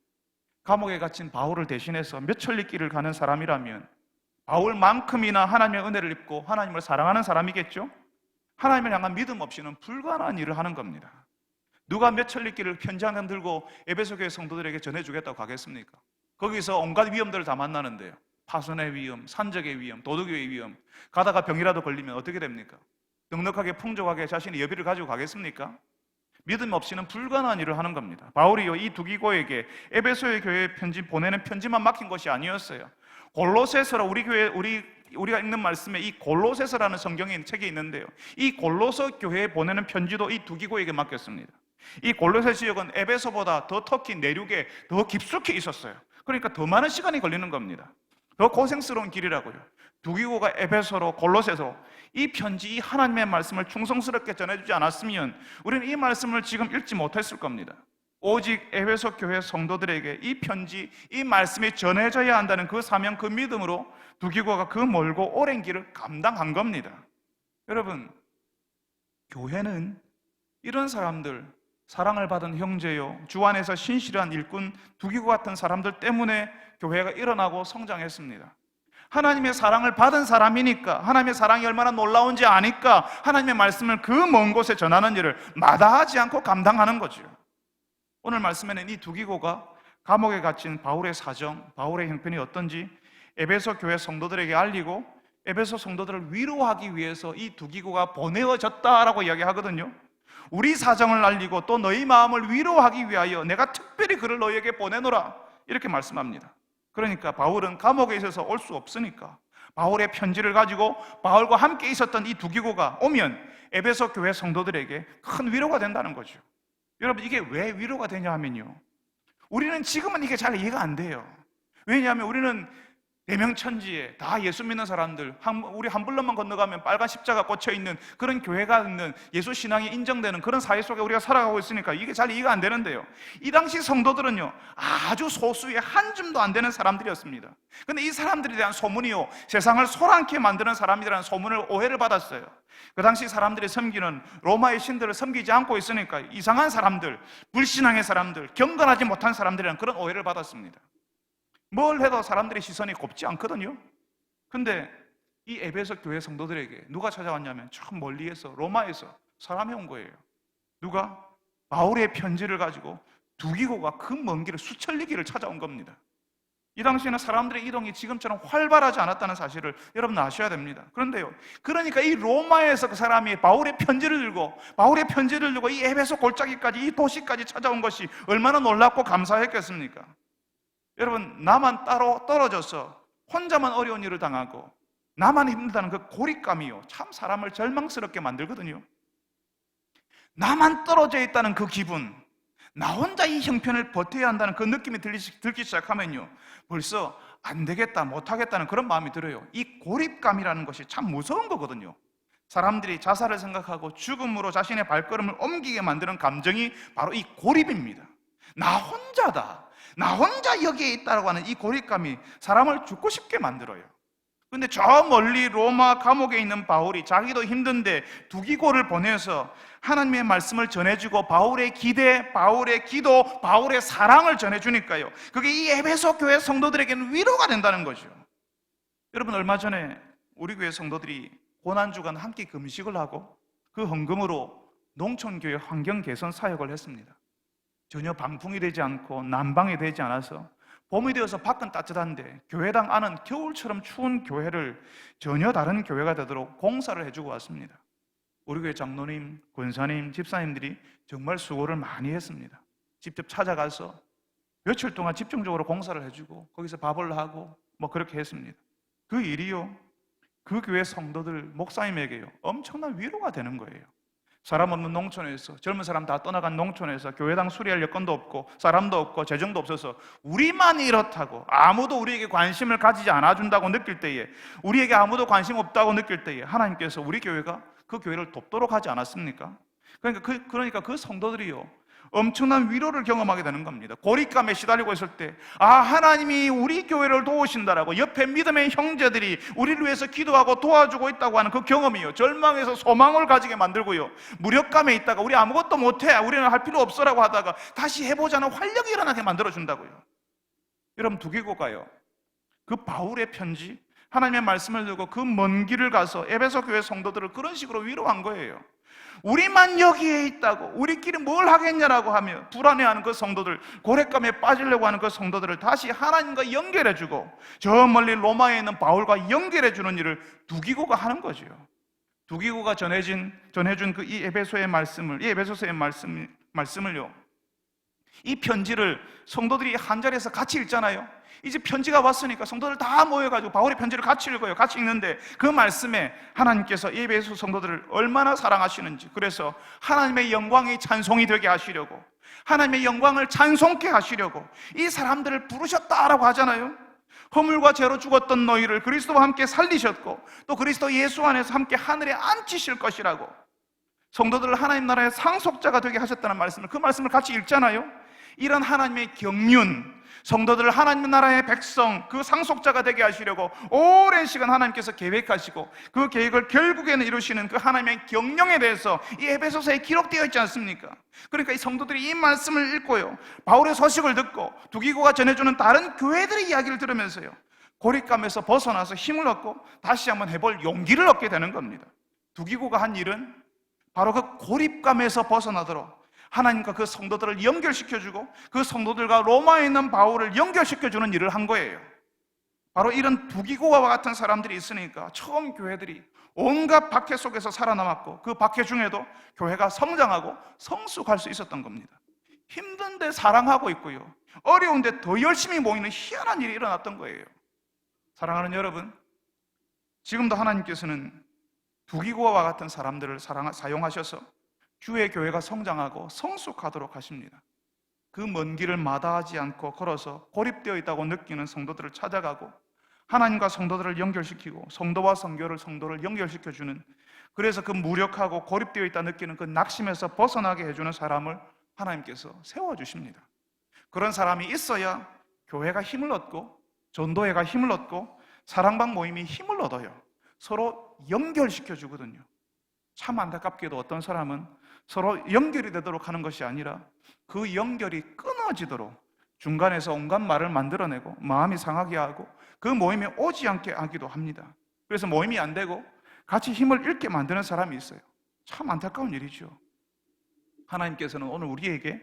감옥에 갇힌 바울을 대신해서 몇 천리 길을 가는 사람이라면 바울만큼이나 하나님의 은혜를 입고 하나님을 사랑하는 사람이겠죠. 하나님을 향한 믿음 없이는 불가능한 일을 하는 겁니다. 누가 몇 천리 길을 편지 한 장 들고 에베소 교회 성도들에게 전해주겠다고 하겠습니까? 거기서 온갖 위험들을 다 만나는데요, 파손의 위험, 산적의 위험, 도둑의 위험, 가다가 병이라도 걸리면 어떻게 됩니까? 넉넉하게 풍족하게 자신의 여비를 가지고 가겠습니까? 믿음 없이는 불가능한 일을 하는 겁니다. 바울이요, 이 두기고에게 에베소의 교회에 보내는 편지만 맡긴 것이 아니었어요. 골로새서라, 우리가 읽는 말씀에 이 골로새서라는 성경의 책이 있는데요, 이 골로새 교회에 보내는 편지도 이 두기고에게 맡겼습니다. 이 골로새 지역은 에베소보다 더 터키 내륙에 더 깊숙이 있었어요. 그러니까 더 많은 시간이 걸리는 겁니다. 더 고생스러운 길이라고요. 두기고가 에베소로 골로새서 이 편지, 이 하나님의 말씀을 충성스럽게 전해주지 않았으면 우리는 이 말씀을 지금 읽지 못했을 겁니다. 오직 에베소 교회 성도들에게 이 편지, 이 말씀이 전해져야 한다는 그 사명, 그 믿음으로 두기고가 그 멀고 오랜 길을 감당한 겁니다. 여러분, 교회는 이런 사람들, 사랑을 받은 형제요, 주 안에서 신실한 일꾼 두기고 같은 사람들 때문에 교회가 일어나고 성장했습니다. 하나님의 사랑을 받은 사람이니까, 하나님의 사랑이 얼마나 놀라운지 아니까 하나님의 말씀을 그 먼 곳에 전하는 일을 마다하지 않고 감당하는 거죠. 오늘 말씀에는 이 두기고가 감옥에 갇힌 바울의 사정, 바울의 형편이 어떤지 에베소 교회 성도들에게 알리고 에베소 성도들을 위로하기 위해서 이 두기고가 보내어졌다라고 이야기하거든요. 우리 사정을 알리고 또 너희 마음을 위로하기 위하여 내가 특별히 그를 너희에게 보내노라, 이렇게 말씀합니다. 그러니까 바울은 감옥에 있어서 올 수 없으니까 바울의 편지를 가지고 바울과 함께 있었던 이 두기고가 오면 에베소 교회 성도들에게 큰 위로가 된다는 거죠. 여러분, 이게 왜 위로가 되냐 하면요, 우리는 지금은 이게 잘 이해가 안 돼요. 왜냐하면 우리는 대명천지에 다 예수 믿는 사람들, 우리 한 블럭만 건너가면 빨간 십자가 꽂혀 있는 그런 교회가 있는 예수 신앙이 인정되는 그런 사회 속에 우리가 살아가고 있으니까 이게 잘 이해가 안 되는데요, 이 당시 성도들은요 아주 소수의 한 줌도 안 되는 사람들이었습니다. 근데 이 사람들에 대한 소문이요, 세상을 소란케 만드는 사람이라는 소문을, 오해를 받았어요. 그 당시 사람들이 섬기는 로마의 신들을 섬기지 않고 있으니까 이상한 사람들, 불신앙의 사람들, 경건하지 못한 사람들이라는 그런 오해를 받았습니다. 뭘 해도 사람들의 시선이 곱지 않거든요. 근데 이 에베소 교회 성도들에게 누가 찾아왔냐면 저 멀리에서, 로마에서 사람이 온 거예요. 누가? 바울의 편지를 가지고 두기고가 그 먼 길을, 수천리 길을 찾아온 겁니다. 이 당시에는 사람들의 이동이 지금처럼 활발하지 않았다는 사실을 여러분 아셔야 됩니다. 그런데요, 그러니까 이 로마에서 그 사람이 바울의 편지를 들고 이 에베소 골짜기까지, 이 도시까지 찾아온 것이 얼마나 놀랍고 감사했겠습니까? 여러분, 나만 따로 떨어져서 혼자만 어려운 일을 당하고 나만 힘들다는 그 고립감이요, 참 사람을 절망스럽게 만들거든요. 나만 떨어져 있다는 그 기분, 나 혼자 이 형편을 버텨야 한다는 그 느낌이 들기 시작하면요, 벌써 안 되겠다, 못하겠다는 그런 마음이 들어요. 이 고립감이라는 것이 참 무서운 거거든요. 사람들이 자살을 생각하고 죽음으로 자신의 발걸음을 옮기게 만드는 감정이 바로 이 고립입니다. 나 혼자다, 나 혼자 여기에 있다고 하는 이 고립감이 사람을 죽고 싶게 만들어요. 근데 저 멀리 로마 감옥에 있는 바울이 자기도 힘든데 두기고를 보내서 하나님의 말씀을 전해주고 바울의 기대, 바울의 기도, 바울의 사랑을 전해주니까요, 그게 이 에베소 교회 성도들에게는 위로가 된다는 거죠. 여러분, 얼마 전에 우리 교회 성도들이 고난주간 한 끼 금식을 하고 그 헌금으로 농촌교회 환경 개선 사역을 했습니다. 전혀 방풍이 되지 않고 난방이 되지 않아서 봄이 되어서 밖은 따뜻한데 교회당 안은 겨울처럼 추운 교회를 전혀 다른 교회가 되도록 공사를 해주고 왔습니다. 우리 교회 장로님, 권사님, 집사님들이 정말 수고를 많이 했습니다. 직접 찾아가서 며칠 동안 집중적으로 공사를 해주고 거기서 밥을 하고 뭐 그렇게 했습니다. 그 일이요, 그 교회 성도들, 목사님에게요 엄청난 위로가 되는 거예요. 사람 없는 농촌에서, 젊은 사람 다 떠나간 농촌에서 교회당 수리할 여건도 없고 사람도 없고 재정도 없어서 우리만 이렇다고, 아무도 우리에게 관심을 가지지 않아준다고 느낄 때에, 우리에게 아무도 관심 없다고 느낄 때에 하나님께서 우리 교회가 그 교회를 돕도록 하지 않았습니까? 그러니까 그 성도들이요 엄청난 위로를 경험하게 되는 겁니다. 고립감에 시달리고 있을 때, 하나님이 우리 교회를 도우신다라고 옆에 믿음의 형제들이 우리를 위해서 기도하고 도와주고 있다고 하는 그 경험이요, 절망에서 소망을 가지게 만들고요, 무력감에 있다가 우리 아무것도 못해, 우리는 할 필요 없어라고 하다가 다시 해보자는 활력이 일어나게 만들어준다고요. 여러분, 두기고가요 그 바울의 편지, 하나님의 말씀을 들고 그 먼 길을 가서 에베소 교회 성도들을 그런 식으로 위로한 거예요. 우리만 여기에 있다고, 우리끼리 뭘 하겠냐라고 하며 불안해하는 그 성도들, 고립감에 빠지려고 하는 그 성도들을 다시 하나님과 연결해주고 저 멀리 로마에 있는 바울과 연결해주는 일을 두기고가 하는 거죠. 두기고가 전해준 그 이 에베소의 말씀을, 이 에베소서의 말씀을요, 이 편지를 성도들이 한 자리에서 같이 읽잖아요. 이제 편지가 왔으니까 성도들 다 모여가지고 바울의 편지를 같이 읽어요. 같이 읽는데 그 말씀에 하나님께서 이 에베소 성도들을 얼마나 사랑하시는지, 그래서 하나님의 영광이 찬송이 되게 하시려고, 하나님의 영광을 찬송케 하시려고 이 사람들을 부르셨다라고 하잖아요. 허물과 죄로 죽었던 너희를 그리스도와 함께 살리셨고 또 그리스도 예수 안에서 함께 하늘에 앉히실 것이라고, 성도들을 하나님 나라의 상속자가 되게 하셨다는 말씀을, 그 말씀을 같이 읽잖아요. 이런 하나님의 경륜, 성도들을 하나님 나라의 백성, 그 상속자가 되게 하시려고 오랜 시간 하나님께서 계획하시고 그 계획을 결국에는 이루시는 그 하나님의 경륜에 대해서 이 에베소서에 기록되어 있지 않습니까? 그러니까 이 성도들이 이 말씀을 읽고요, 바울의 소식을 듣고 두기고가 전해주는 다른 교회들의 이야기를 들으면서요, 고립감에서 벗어나서 힘을 얻고 다시 한번 해볼 용기를 얻게 되는 겁니다. 두기고가 한 일은 바로 그 고립감에서 벗어나도록 하나님과 그 성도들을 연결시켜주고 그 성도들과 로마에 있는 바울을 연결시켜주는 일을 한 거예요. 바로 이런 두기고와 같은 사람들이 있으니까 처음 교회들이 온갖 박해 속에서 살아남았고 그 박해 중에도 교회가 성장하고 성숙할 수 있었던 겁니다. 힘든데 사랑하고 있고요, 어려운데 더 열심히 모이는 희한한 일이 일어났던 거예요. 사랑하는 여러분, 지금도 하나님께서는 두기고와 같은 사람들을 사용하셔서 주의 교회가 성장하고 성숙하도록 하십니다. 그 먼 길을 마다하지 않고 걸어서 고립되어 있다고 느끼는 성도들을 찾아가고 하나님과 성도들을 연결시키고 성도와 성도를 연결시켜주는, 그래서 그 무력하고 고립되어 있다 느끼는 그 낙심에서 벗어나게 해주는 사람을 하나님께서 세워주십니다. 그런 사람이 있어야 교회가 힘을 얻고 전도회가 힘을 얻고 사랑방 모임이 힘을 얻어요. 서로 연결시켜 주거든요. 참 안타깝게도 어떤 사람은 서로 연결이 되도록 하는 것이 아니라 그 연결이 끊어지도록 중간에서 온갖 말을 만들어내고 마음이 상하게 하고 그 모임에 오지 않게 하기도 합니다. 그래서 모임이 안 되고 같이 힘을 잃게 만드는 사람이 있어요. 참 안타까운 일이죠. 하나님께서는 오늘 우리에게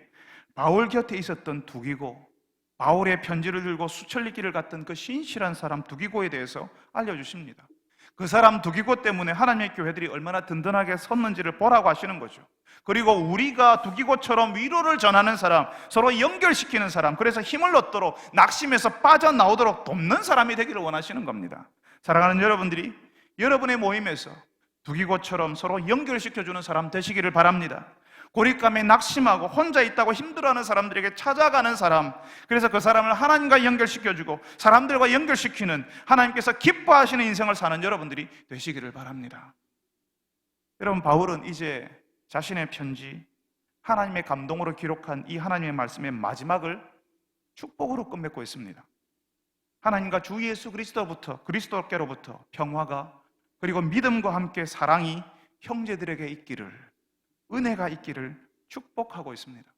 바울 곁에 있었던 두기고, 바울의 편지를 들고 수천리 길을 갔던 그 신실한 사람 두기고에 대해서 알려주십니다. 그 사람 두기고 때문에 하나님의 교회들이 얼마나 든든하게 섰는지를 보라고 하시는 거죠. 그리고 우리가 두기고처럼 위로를 전하는 사람, 서로 연결시키는 사람, 그래서 힘을 얻도록 낙심에서 빠져나오도록 돕는 사람이 되기를 원하시는 겁니다. 사랑하는 여러분들이 여러분의 모임에서 두기고처럼 서로 연결시켜주는 사람 되시기를 바랍니다. 고립감에 낙심하고 혼자 있다고 힘들어하는 사람들에게 찾아가는 사람, 그래서 그 사람을 하나님과 연결시켜주고 사람들과 연결시키는, 하나님께서 기뻐하시는 인생을 사는 여러분들이 되시기를 바랍니다. 여러분, 바울은 이제 자신의 편지, 하나님의 감동으로 기록한 이 하나님의 말씀의 마지막을 축복으로 끝맺고 있습니다. 하나님과 주 예수 그리스도께로부터 평화가, 그리고 믿음과 함께 사랑이 형제들에게 있기를, 은혜가 있기를 축복하고 있습니다.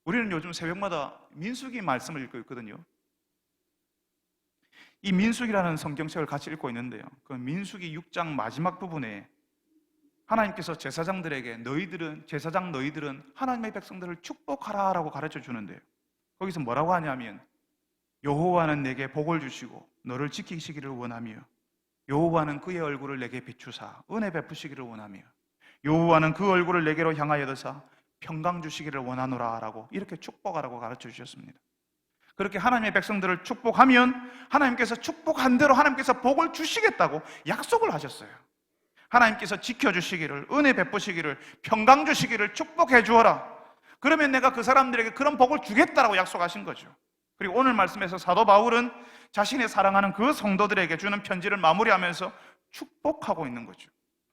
우리는 요즘 새벽마다 민수기 말씀을 읽고 있거든요. 이 민수기라는 성경책을 같이 읽고 있는데요, 그 민수기 6장 마지막 부분에 하나님께서 제사장들에게 너희들은 하나님의 백성들을 축복하라라고 가르쳐 주는데요, 거기서 뭐라고 하냐면 여호와는 내게 복을 주시고 너를 지키시기를 원하며 여호와는 그의 얼굴을 내게 비추사 은혜 베푸시기를 원하며 여호와는 그 얼굴을 내게로 향하여 드사 평강 주시기를 원하노라 라고 이렇게 축복하라고 가르쳐 주셨습니다. 그렇게 하나님의 백성들을 축복하면 하나님께서 축복한 대로 하나님께서 복을 주시겠다고 약속을 하셨어요. 하나님께서 지켜주시기를, 은혜 베푸시기를, 평강 주시기를 축복해 주어라. 그러면 내가 그 사람들에게 그런 복을 주겠다라고 약속하신 거죠. 그리고 오늘 말씀에서 사도 바울은 자신의 사랑하는 그 성도들에게 주는 편지를 마무리하면서 축복하고 있는 거죠.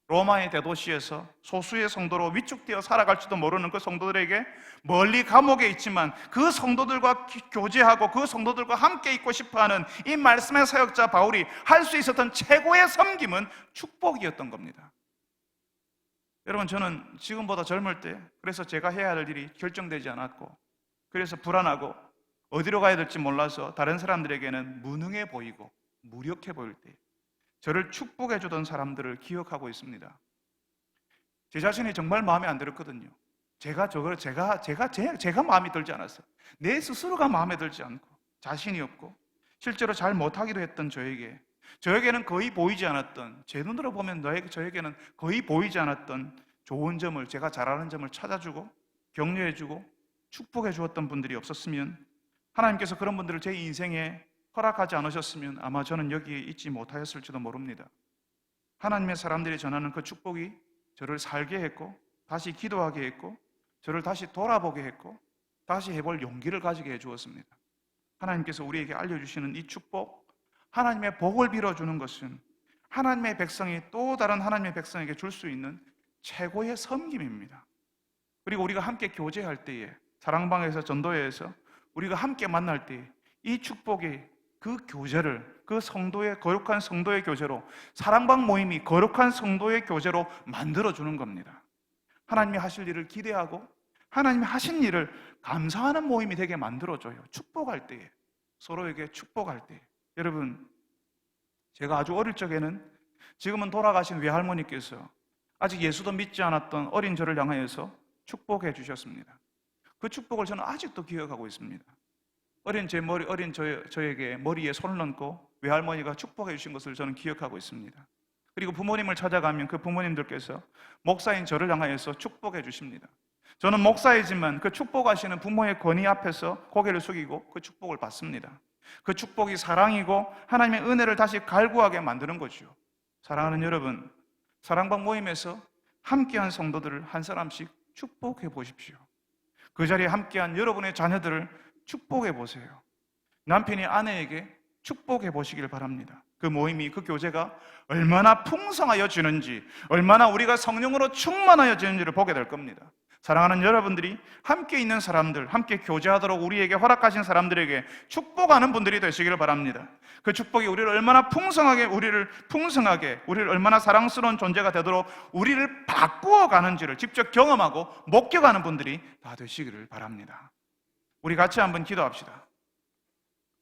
로마의 대도시에서 소수의 성도로 위축되어 살아갈지도 모르는 그 성도들에게 멀리 감옥에 있지만 그 성도들과 교제하고 그 성도들과 함께 있고 싶어하는 이 말씀의 사역자 바울이 할 수 있었던 최고의 섬김은 축복이었던 겁니다. 여러분, 저는 지금보다 젊을 때 그래서 제가 해야 할 일이 결정되지 않았고 그래서 불안하고 어디로 가야 될지 몰라서 다른 사람들에게는 무능해 보이고 무력해 보일 때 저를 축복해 주던 사람들을 기억하고 있습니다. 제 자신이 정말 마음에 안 들었거든요. 제가 마음에 들지 않았어요. 내 스스로가 마음에 들지 않고 자신이 없고 실제로 잘 못하기도 했던 저에게는 거의 보이지 않았던, 제 눈으로 보면 저에게는 거의 보이지 않았던 좋은 점을, 제가 잘하는 점을 찾아주고 격려해주고 축복해 주었던 분들이 없었으면, 하나님께서 그런 분들을 제 인생에 허락하지 않으셨으면 아마 저는 여기에 있지 못하였을지도 모릅니다. 하나님의 사람들이 전하는 그 축복이 저를 살게 했고 다시 기도하게 했고 저를 다시 돌아보게 했고 다시 해볼 용기를 가지게 해주었습니다. 하나님께서 우리에게 알려주시는 이 축복, 하나님의 복을 빌어주는 것은 하나님의 백성이 또 다른 하나님의 백성에게 줄 수 있는 최고의 섬김입니다. 그리고 우리가 함께 교제할 때에, 사랑방에서 전도회에서 우리가 함께 만날 때 이 축복이 그 교제를, 그 성도의 거룩한 성도의 교제로, 사랑방 모임이 거룩한 성도의 교제로 만들어주는 겁니다. 하나님이 하실 일을 기대하고 하나님이 하신 일을 감사하는 모임이 되게 만들어줘요. 축복할 때에, 서로에게 축복할 때. 여러분, 제가 아주 어릴 적에는, 지금은 돌아가신 외할머니께서 아직 예수도 믿지 않았던 어린 저를 향하여서 축복해 주셨습니다. 그 축복을 저는 아직도 기억하고 있습니다. 어린 저에게 머리에 손을 얹고 외할머니가 축복해 주신 것을 저는 기억하고 있습니다. 그리고 부모님을 찾아가면 그 부모님들께서 목사인 저를 향하여서 축복해 주십니다. 저는 목사이지만 그 축복하시는 부모의 권위 앞에서 고개를 숙이고 그 축복을 받습니다. 그 축복이 사랑이고 하나님의 은혜를 다시 갈구하게 만드는 거죠. 사랑하는 여러분, 사랑방 모임에서 함께한 성도들을 한 사람씩 축복해 보십시오. 그 자리에 함께한 여러분의 자녀들을 축복해 보세요. 남편이 아내에게 축복해 보시길 바랍니다. 그 모임이, 그 교제가 얼마나 풍성하여지는지, 얼마나 우리가 성령으로 충만하여지는지를 보게 될 겁니다. 사랑하는 여러분들이 함께 있는 사람들, 함께 교제하도록 우리에게 허락하신 사람들에게 축복하는 분들이 되시기를 바랍니다. 그 축복이 우리를 얼마나 풍성하게, 우리를 얼마나 사랑스러운 존재가 되도록 우리를 바꾸어 가는지를 직접 경험하고 목격하는 분들이 다 되시기를 바랍니다. 우리 같이 한번 기도합시다.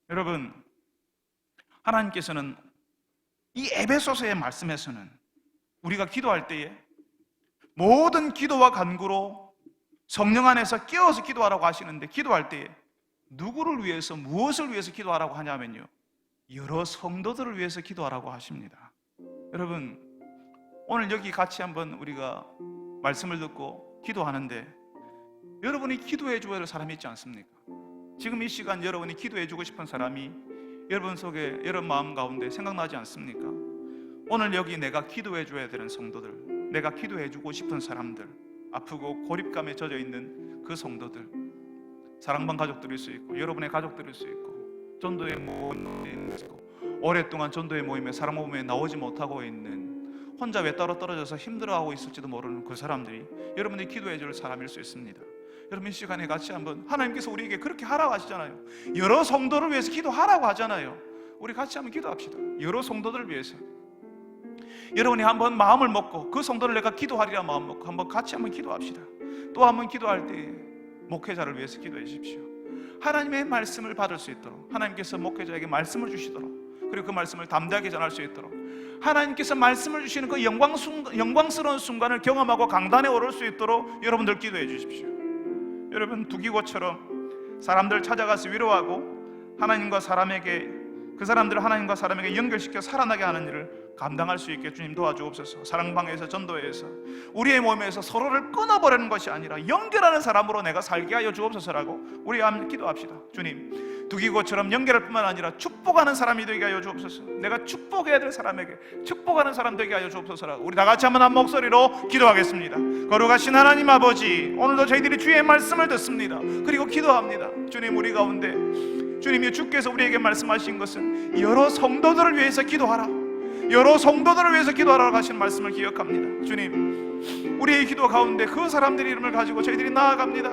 여러분, 하나님께서는 이 에베소서의 말씀에서는 우리가 기도할 때에 모든 기도와 간구로 성령 안에서 깨어서 기도하라고 하시는데, 기도할 때에 누구를 위해서, 무엇을 위해서 기도하라고 하냐면요, 여러 성도들을 위해서 기도하라고 하십니다. 여러분, 오늘 여기 같이 한번 우리가 말씀을 듣고 기도하는데, 여러분이 기도해 줘야 할 사람이 있지 않습니까? 지금 이 시간 여러분이 기도해 주고 싶은 사람이 여러분 속에, 여러분 마음 가운데 생각나지 않습니까? 오늘 여기 내가 기도해 줘야 되는 성도들, 내가 기도해 주고 싶은 사람들, 아프고 고립감에 젖어 있는 그 성도들, 사랑방 가족들일 수 있고 여러분의 가족들일 수 있고 전도의 모임에 있고 오랫동안 전도의 모임에, 사랑 모임에 나오지 못하고 있는, 혼자 외따로 떨어져서 힘들어하고 있을지도 모르는 그 사람들이 여러분이 기도해 줄 사람일 수 있습니다. 여러분, 이 시간에 같이 한번, 하나님께서 우리에게 그렇게 하라고 하시잖아요. 여러 성도를 위해서 기도하라고 하잖아요. 우리 같이 한번 기도합시다. 여러 성도들을 위해서 여러분이 한번 마음을 먹고, 그 성도를 내가 기도하리라 마음 먹고 한번 같이 한번 기도합시다. 또 한번 기도할 때 목회자를 위해서 기도해 주십시오. 하나님의 말씀을 받을 수 있도록, 하나님께서 목회자에게 말씀을 주시도록, 그리고 그 말씀을 담대하게 전할 수 있도록, 하나님께서 말씀을 주시는 그 영광스러운 순간을 경험하고 강단에 오를 수 있도록 여러분들 기도해 주십시오. 여러분, 두기고처럼 사람들 찾아가서 위로하고 하나님과 사람에게, 그 사람들을 하나님과 사람에게 연결시켜 살아나게 하는 일을 감당할 수 있게 주님 도와주옵소서. 사랑방에서, 전도회에서, 우리의 몸에서 서로를 끊어버리는 것이 아니라 연결하는 사람으로 내가 살게 하여 주옵소서라고 우리 함께 기도합시다. 주님, 두기고처럼 연결할 뿐만 아니라 축복하는 사람이 되게 하여 주옵소서. 내가 축복해야 될 사람에게 축복하는 사람 되게 하여 주옵소서라고 우리 다 같이 한번 한 목소리로 기도하겠습니다. 거룩하신 하나님 아버지, 오늘도 저희들이 주의 말씀을 듣습니다. 그리고 기도합니다. 주님, 우리 가운데 주님이, 주께서 우리에게 말씀하신 것은 여러 성도들을 위해서 기도하라, 여러 성도들을 위해서 기도하라고 하신 말씀을 기억합니다. 주님, 우리의 기도 가운데 그 사람들의 이름을 가지고 저희들이 나아갑니다.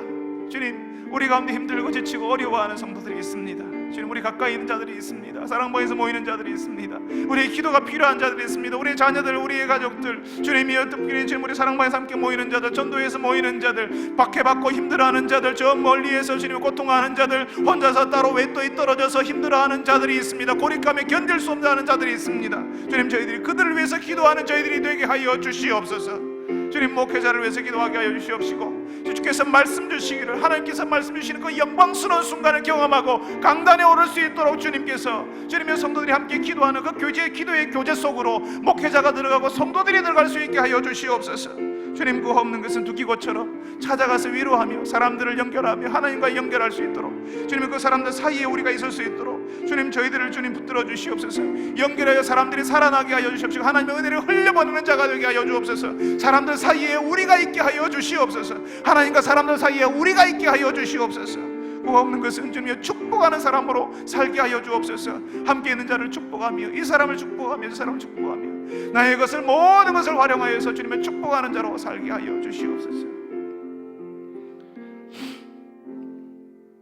주님, 우리 가운데 힘들고 지치고 어려워하는 성도들이 있습니다. 주님, 우리 가까이 있는 자들이 있습니다. 사랑방에서 모이는 자들이 있습니다. 우리의 기도가 필요한 자들이 있습니다. 우리의 자녀들, 우리의 가족들, 주님이여, 특별히 주님, 우리 사랑방에서 함께 모이는 자들, 전도에서 모이는 자들, 박해받고 힘들어하는 자들, 저 멀리에서 주님 고통하는 자들, 혼자서 따로 외도에 떨어져서 힘들어하는 자들이 있습니다. 고립감에 견딜 수 없는 자들이 있습니다. 주님, 저희들이 그들을 위해서 기도하는 저희들이 되게 하여 주시옵소서. 주님, 목회자를 위해서 기도하게 하여 주시옵시고, 주께서 말씀 주시기를, 하나님께서 말씀 주시는 그 영광스러운 순간을 경험하고 강단에 오를 수 있도록 주님께서, 주님의 성도들이 함께 기도하는 그 교제의 기도의 교제 속으로 목회자가 들어가고 성도들이 들어갈 수 있게 하여 주시옵소서. 주님, 그 없는 것은 두기고처럼 찾아가서 위로하며 사람들을 연결하며 하나님과 연결할 수 있도록, 주님, 그 사람들 사이에 우리가 있을 수 있도록 주님, 저희들을 주님 붙들어 주시옵소서. 연결하여 사람들이 살아나게 하여 주시옵시고, 하나님의 은혜를 흘려보내는 자가 되게 하여 주옵소서. 사람들 사이에 우리가 있게 하여 주시옵소서. 하나님과 사람들 사이에 우리가 있게 하여 주시옵소서. 그 없는 것은 주님의 축복하는 사람으로 살게 하여 주옵소서. 함께 있는 자를 축복하며, 이 사람을 축복하며, 이 사람을 축복하며, 나의 것을, 모든 것을 활용하여서 주님의 축복하는 자로 살게 하여 주시옵소서.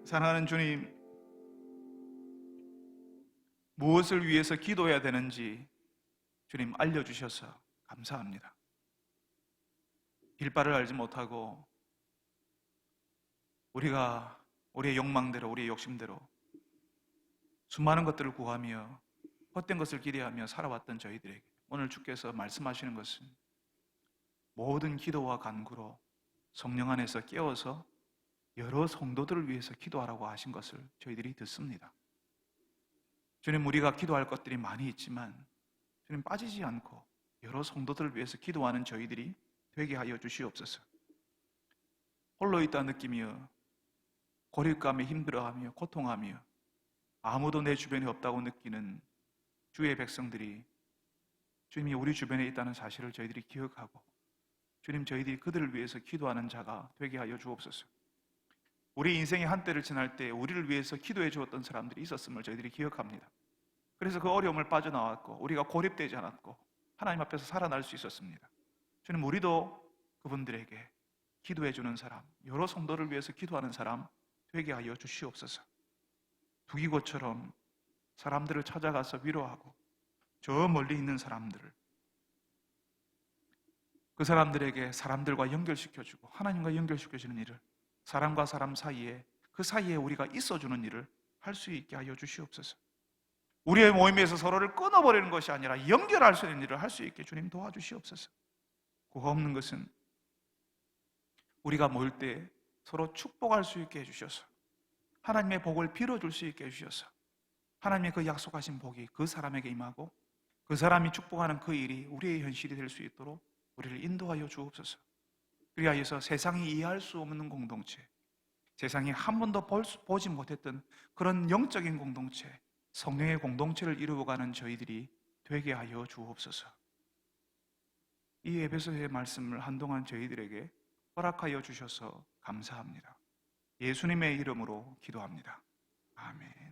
사랑하는 주님, 무엇을 위해서 기도해야 되는지 주님 알려주셔서 감사합니다. 길바를 알지 못하고 우리가 우리의 욕망대로, 우리의 욕심대로 수많은 것들을 구하며 헛된 것을 기대하며 살아왔던 저희들에게 오늘 주께서 말씀하시는 것은 모든 기도와 간구로 성령 안에서 깨워서 여러 성도들을 위해서 기도하라고 하신 것을 저희들이 듣습니다. 주님, 우리가 기도할 것들이 많이 있지만 주님, 빠지지 않고 여러 성도들을 위해서 기도하는 저희들이 되게 하여 주시옵소서. 홀로 있다 느끼며 고립감에 힘들어하며 고통하며 아무도 내 주변에 없다고 느끼는 주의 백성들이 주님이 우리 주변에 있다는 사실을 저희들이 기억하고 주님, 저희들이 그들을 위해서 기도하는 자가 되게 하여 주옵소서. 우리 인생의 한때를 지날 때 우리를 위해서 기도해 주었던 사람들이 있었음을 저희들이 기억합니다. 그래서 그 어려움을 빠져나왔고 우리가 고립되지 않았고 하나님 앞에서 살아날 수 있었습니다. 주님, 우리도 그분들에게 기도해 주는 사람, 여러 성도를 위해서 기도하는 사람 되게 하여 주시옵소서. 두기고처럼 사람들을 찾아가서 위로하고 저 멀리 있는 사람들을, 그 사람들에게 사람들과 연결시켜주고 하나님과 연결시켜주는 일을, 사람과 사람 사이에, 그 사이에 우리가 있어주는 일을 할 수 있게 하여 주시옵소서. 우리의 모임에서 서로를 끊어버리는 것이 아니라 연결할 수 있는 일을 할 수 있게 주님 도와주시옵소서. 그거 없는 것은 우리가 모일 때 서로 축복할 수 있게 해주셔서 하나님의 복을 빌어줄 수 있게 해주셔서 하나님의 그 약속하신 복이 그 사람에게 임하고 그 사람이 축복하는 그 일이 우리의 현실이 될 수 있도록 우리를 인도하여 주옵소서. 그리하여서 세상이 이해할 수 없는 공동체, 세상이 한 번도 보지 못했던 그런 영적인 공동체, 성령의 공동체를 이루어가는 저희들이 되게 하여 주옵소서. 이 에베소서의 말씀을 한동안 저희들에게 허락하여 주셔서 감사합니다. 예수님의 이름으로 기도합니다. 아멘.